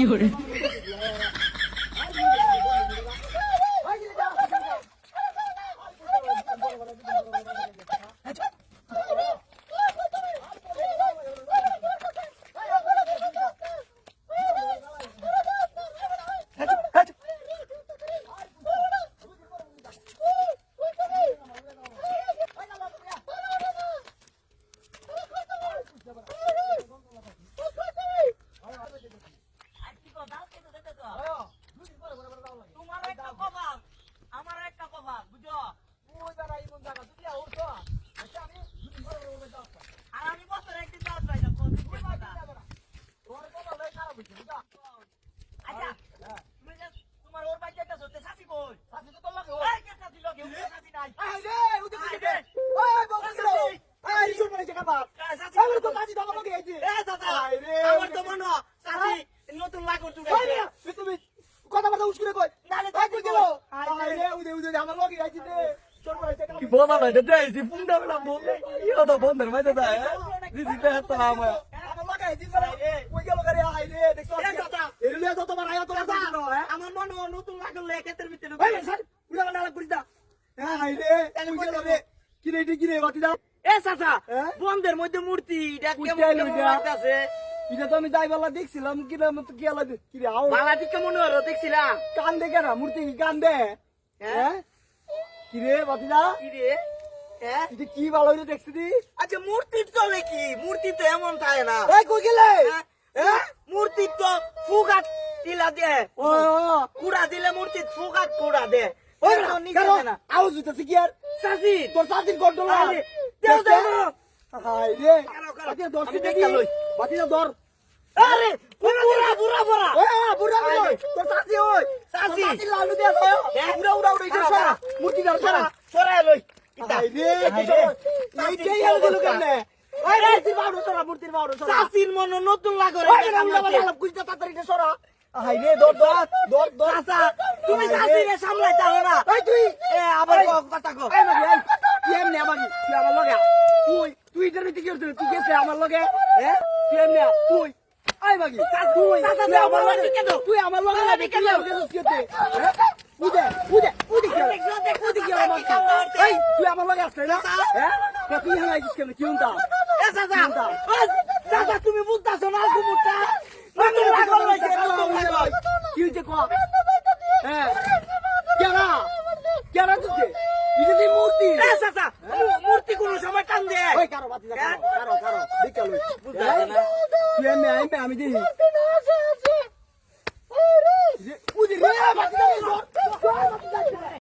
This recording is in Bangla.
fiore. Bola vai dai, si funda la bolla. Io da bonder vai dai, si si petta la ma. আমার মনে নতুন লাগলে ক্ষেতের ভিতরে এ চাচা বন্ধের মধ্যে মূর্তি এটা তো আমি দাইবালা দেখছিলাম বালা দিকে মনে হলো দেখছিলাম কান্দে কেন মূর্তি কি কান্দে হ্যাঁ কিরে বাতিদা কিরে হ্যাঁ এটা কি ভালো হইলে দেখছি দি আচ্ছা মূর্তি চলে কি মূর্তি তো এমন থাকে না এই কই গেলে মূর্তি তো ফুগাত দিলা দে ও কুড়া দিলে মূর্তি ফুগাত কুড়া দে ওই তো নিচে না না আওয়াজ হইতাছে কি আর সাসি তোর সাথীর কন্ট্রোল আরে, দেও, দেও। হাই রে কারো, কারো। বাতিদা দর্শি আমি দেখি দেখা লই। বাতিদা দর আরে বুড়া বুড়া বুড়া ওই বুড়া আরে। বুড়া তোর সাথী ওই সাথী। তোর সাথী লালু দিয়া যায় উড়া উড়া উড়া এটা খারা, সরা মূর্তি দাও সরা সরাই লই ইতা হাই রে এইটাই হল গেল কেমনে ওই মূর্তির বাউড় সরা সাসির মনে নতুন লাগরে ওই রে উড়া বালা কুইতা তাড়াতাড়ি এটা সরা হাই রে দর দর দর দর চাচা তুমি সাসিরে সামলাইতে হবে না এই তুই এ আবার এই। কথা কো এই মাগি এই তুই এমনি আমাগি তুই আমার লগে তুই এটার ভিতরে কি করছিস তুই গেছিস আমার লগে হ্যাঁ তুই এমনি তুই আই মাগি তুই চাচা, তুই তুই আমার আমার লগে লগে কেন? তুই আমার লগে আমার লাগি লগে কেন কেন? গেছিস কেতে উদে দেখছো, দেখছো, কি দেখছো, আমার কি কাম করছে? এই তুই আমার লগে আসলে না চাচা। হ্যাঁ তা তুই হালাই দিস কেন কি হন্তা এ চাচা চিন্তা। চাচা তুমি বুঝতাছো না কুমুরটা নতুন লাগর লইছে নতুন লাগর কি হইছে ক হ্যাঁ কেনা কেনা তুই এই মূর্তি এ চাচা মূর্তি কোন সময় টান দে ওই কারো বাতি যা কারো দেখাল বুঝতে না তুই আমি দেখি উদি রে বাতি যা